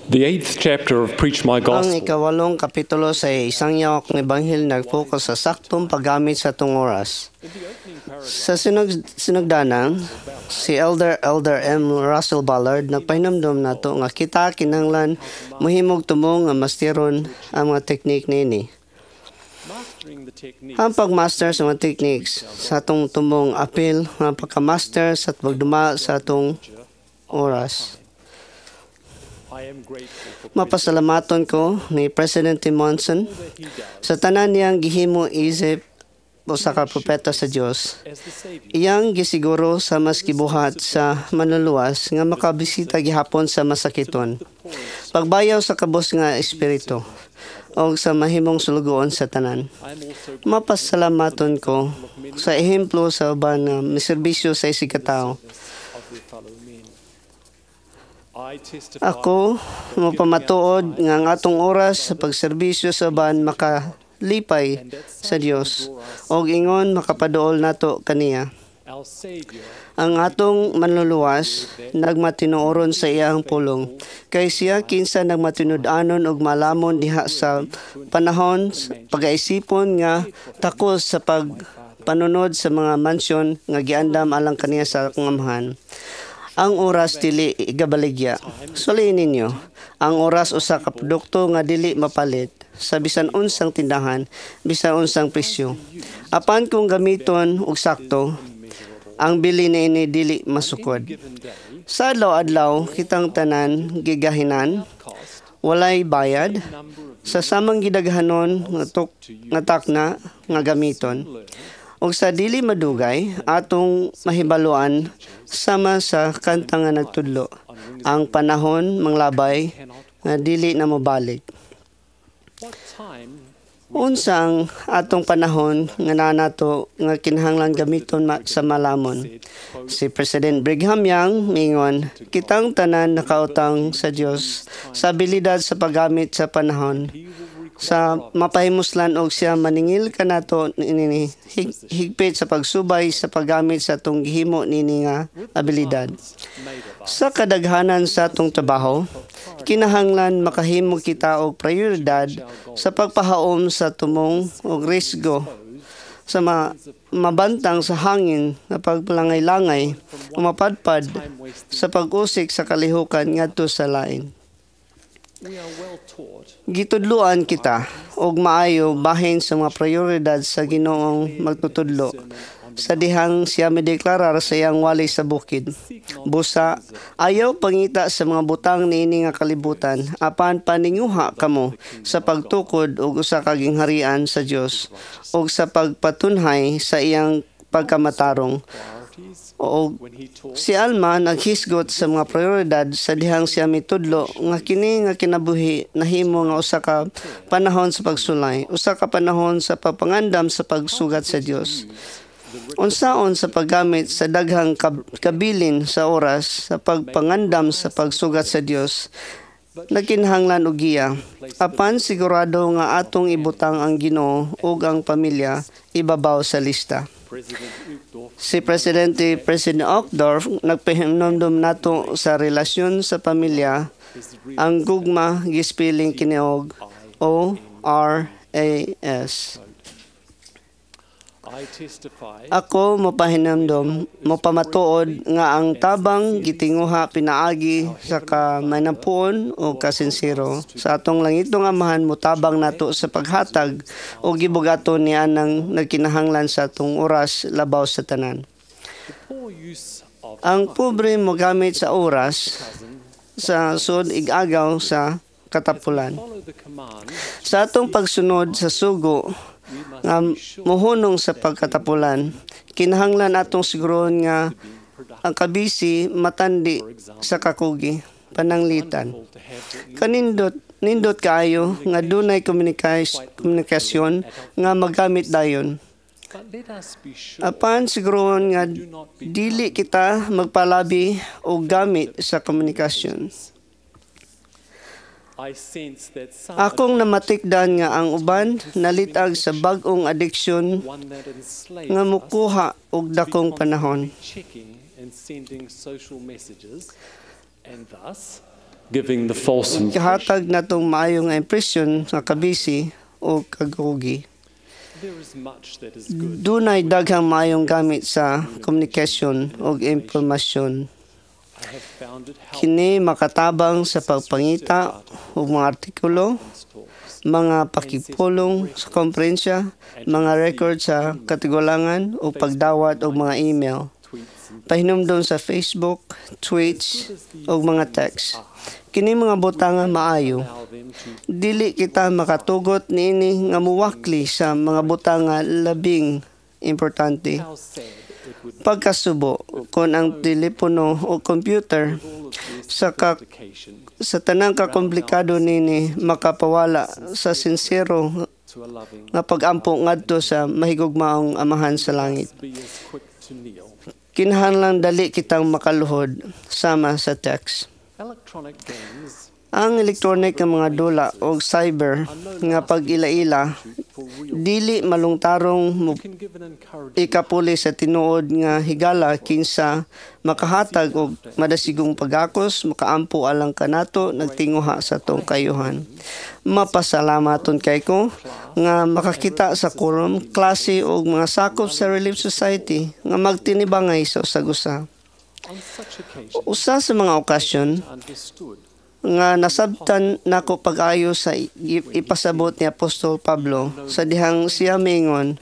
The 8th chapter of Preach My Ang Gospel ikawalong kapitulo sa isang yawak ng Ebanghel nag-focus sa saktong paggamit sa itong oras. Sa sinugdanan, si Elder M. Russell Ballard nagpahinumdum nato nga kita kinahanglan mohimog tumong nga masteron ang mga teknik niini. Ang pagmaster sa mga techniques sa atong tumong apil nga pagka-master sa pagduma sa atong oras. Mapasalamaton ko ni President Tim Monson sa tanan niyang gihimo isip usa ka propeta sa Dios. Iyang gisiguro sa mas kibuhat sa manluluwas nga makabisita gihapon sa masakiton. Pagbayaw sa kabus nga espiritu o sa mahimong sulugoon sa tanan. Mapasalamaton ko sa ehemplo sa uban nga miserbisyo sa isig katao. Ako mapamatuod nga ang atong oras sa pagserbisyo sa uban makalipay sa Dios o ingon makapaduol nato kaniya. Ang atong manluluwas nagmatinuoron sa iyang pulong kay siya kinsa nagmatinud-anon og malamon diha sa panahon pagaisipon nga takos sa pagpanunod sa mga mansyon nga giandam alang kaniya sa kangamahan. Ang oras dili igabaligya. Suliin ninyo, ang oras usa ka produkto nga dili mapalit sa bisan unsang tindahan, bisan unsang presyo. Apan kung gamiton og sakto, ang bili niini dili masukod. Sa adlaw-adlaw kitang tanan gigahinan, walay bayad sa samang gidaghanon nga takna nga gamiton. O sa dili madugay, atong mahibaluan sama sa kanta nga nagtudlo, ang panahon manglabay nga dili na mobalik. Unsa ang atong panahon nga nanato nga kinahanglan gamiton sa malamon? Si President Brigham Young mingon, kitang tanan nakautang sa Dios sa abilidad sa paggamit sa panahon sa mapahimuslan og siya maningil kanato nini higpit sa pagsubay sa paggamit sa atong gihimo nini nga abilidad. Sa kadaghanan sa atong trabaho, kinahanglan makahimo kita og prioridad sa pagpahaom sa tumong og risgo sa mabantang sa hangin na pagpalangay-langay o mapadpad sa pag-usik sa kalihukan ngadto sa lain. Gitudluan kita og maayo bahin sa mga prioridad sa Ginoong magtutudlo sa dihang siya mideklarar sa iyang wali sa bukid. Busa, ayaw pangita sa mga butang niini nga kalibutan apan paninguha kamo sa pagtukod og usa ka gingharian sa Dios og sa pagpatunhay sa iyang pagkamatarong. O si Alma naghisgot sa mga prioridad sa dihang siya mitudlo nga kini nga kinabuhi nahimo nga usa ka panahon sa pagsulay, usa ka panahon sa pagpangandam sa pagsugat sa Dios. Unsaon sa paggamit sa daghang kabilin sa oras sa pagpangandam sa pagsugat sa Dios nagkinahanglan og giya. Apan sigurado nga atong ibutang ang Ginoo ug ang pamilya ibabaw sa lista. Si President Uchtdorf nagpahinumdum nato sa relasyon sa pamilya ang gugma gispelling kini og ORAS. Ako mopamatuod nga ang tabang gitinguha pinaagi sa kamanampuon o kasinsiro sa atong langitong Amahan motabang nato sa paghatag o gibugaton niya nang nagkinahanglan sa atong oras labaw sa tanan. Ang pobre mogamit sa oras sa sud igagaw sa katapulan. Sa atong pagsunod sa sugo nga mohunong sa pagkatapulan, kinahanglan atong siguron nga ang kabisi matandi sa kakugi, pananglitan. Nindot kaayo nga dunay komunikasyon nga magamit dayon. Apan siguron nga dili kita magpalabi o gamit sa komunikasyon. Akong namatikdan nga ang uban nalitag sa bag-ong adiksyon nga mukuha og dakong panahon. giving the false impression. Kahatag natong maayo nga impresyon nga kabisi o kagugi. There is much that is good. Dunay daghang maayong gamit sa komunikasyon o impormasyon. I have found it helpful Kini makatabang sa pagpangita og mga artikulo, talks, mga pakipulong sa komprensya, mga record sa katigulangan o pagdawat og mga email. tweets, and Pahinumdom sa Facebook, Twitch o mga text. Kini mga butanga maayo. allow them to Dili kita makatugot niini nga muwakli sa mga butanga labing importante. how sad it would be Pagkasubo kon ang telepono o computer all of this sa sophistication sa tanang kakomplikado nini makapawala sa sincero to a loving nga pag-ampo ngadto sa mahigugmaong amahan sa langit. be as quick to kneel. Kinahanglan dali kitang makaluhod sama sa text. Electronic games Ang electronic nga mga dula o cyber nga pag-ila-ila for real dili malungtarong can give an encouraging ikapuli sa tinuod nga higala kinsa makahatag og madasigong pagakos makaampo alang kanato nagtinguha sa tong kayuhan. Mapasalamaton kay ko nga makakita sa quorum, klase og mga sakop sa Relief Society nga magtinibangay sa usag-usa. on such occasions Usa sa mga okasyon understood nga nasabtan nako pag-ayo sa ipasabot ni Apostol Pablo sa dihang siya mingon,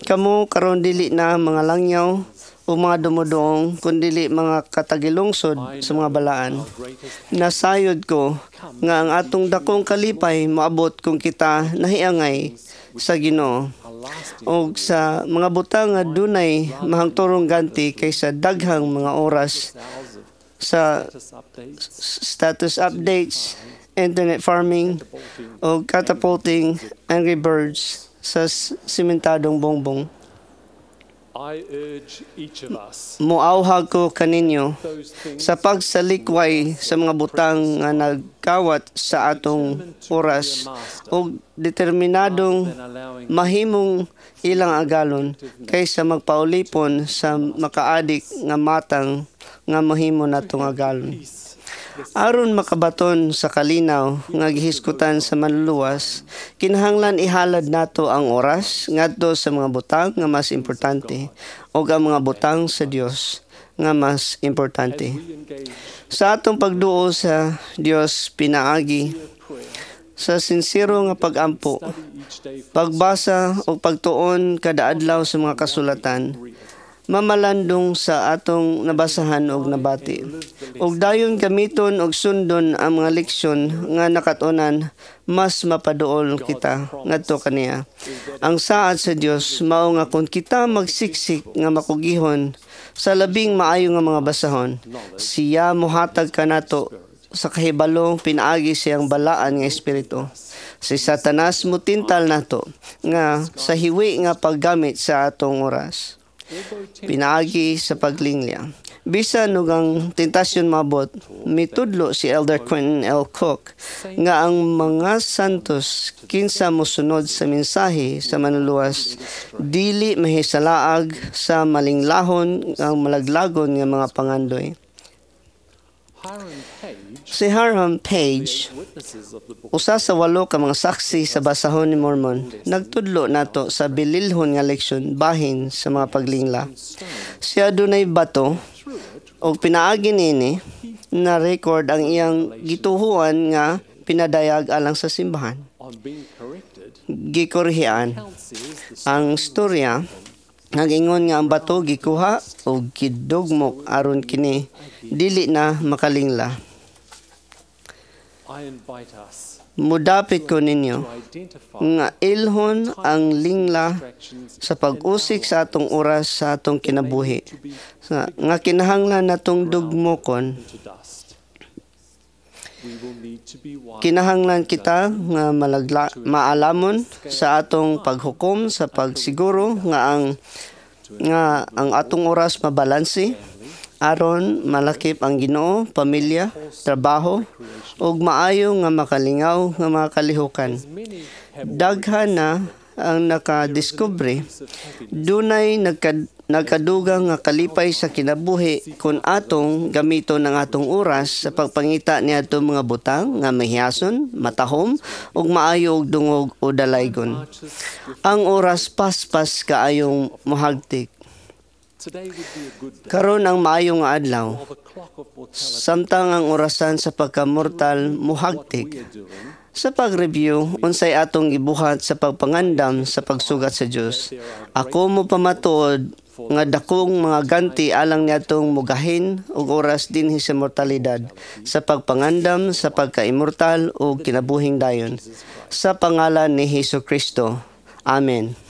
kamo karon dili na mga langyaw o mga dumudoong kundi mga katagilungsod sa mga balaan. greatest Nasayod ko nga ang atong dakong kalipay moabot kung kita nahiangay sa Ginoo a lasting o sa mga butang nga dunay mahangturong ganti kaysa daghang mga oras hours of sa status updates, status updates, internet farming, o catapulting Angry Birds sa simentadong bongbong. I urge each of us Muawhag ko kaninyo those things sa pagsalikway sa mga butang nga nagkawat sa atong oras o determinadong than allowing mahimong ilang agalon kaysa magpaulipon sa makaadik nga matang nga mahimo natong agalon. peace. Aron makabaton sa kalinaw nga gihiskutan sa manluluwas, kinahanglan ihalad nato ang oras ngadto sa mga butang nga mas importante o ang mga butang sa Dios nga mas importante. We engage Sa atong pagduo sa Dios pinaagi in prayer, sa sincero nga pag-ampo, study each day for pagbasa o pagtuon kada adlaw sa mga kasulatan, mamalandong sa atong nabasahan og nabati. Og dayon gamiton og sundon ang mga leksyon nga nakatunan, mas mapaduol kita ngadto kaniya. Ang saad sa Dios mao nga kung kita magsiksik nga makugihon sa labing maayo nga mga basahon, siya mohatag kanato sa kahibalong pinaagi siyang balaan nga espiritu. Si Satanas mutintal nato nga sa hiwi nga paggamit sa atong oras. Pinaagi sa paglingya. Bisan ug ang tentasyon mabot, mitudlo si Elder Quentin L. Cook nga ang mga santos kinsa mosunod sa mensahe sa manluluwas dili mahisalaag sa malinglahon ang malaglagon nga mga pangandoy. Hiram Page, Si Hiram Page, witnesses of the book usa sa 8 ka mga saksi sa basahon ni Mormon, nagtudlo nato sa bililhon nga leksyon bahin sa mga paglingla. Siya dunay bato o pinaagi nini na record ang iyang gituhuan nga pinadayag alang sa simbahan. on being corrected. Gikorhian Count says the ang storya nagingon nga ang bato gikuha o gidugmok aron kini dili na makalingla. I invite us Mudapit ko ninyo to identify nga ilhon ang lingla distractions sa pag-usik sa atong oras sa atong kinabuhi to be nga kinahanglan natong dugmokon. into dust. We will need to be wise Kinahanglan kita nga maalamon sa atong paghukom sa pagsiguro nga ang atong oras mabalanse aron malakip ang Ginoo, pamilya, trabaho ug maayo nga makalingaw nga mga kalihukan. many have Daghan na ang nakadiskubre. Dunay nagkadugang nga kalipay sa kinabuhi kung atong gamiton ang atong oras sa pagpangita ni atong mga butang nga mahiyason, matahom, ug maayo og dungog o dalaygon. Ang oras paspas kaayong mohagtik. Karon ang maayong nga adlaw, samtang ang orasan sa pagkamortal mohagtik. Sa pag-review, unsay atong gibuhat sa pagpangandam sa pagsugat sa Dios. Ako mo pamatuod nga dakong mga ganti alang niadtong mugahin og oras dinhi sa mortalidad sa pagpangandam sa pagka-immortal o kinabuhing dayon. Sa pangalan ni Hesukristo. Amen.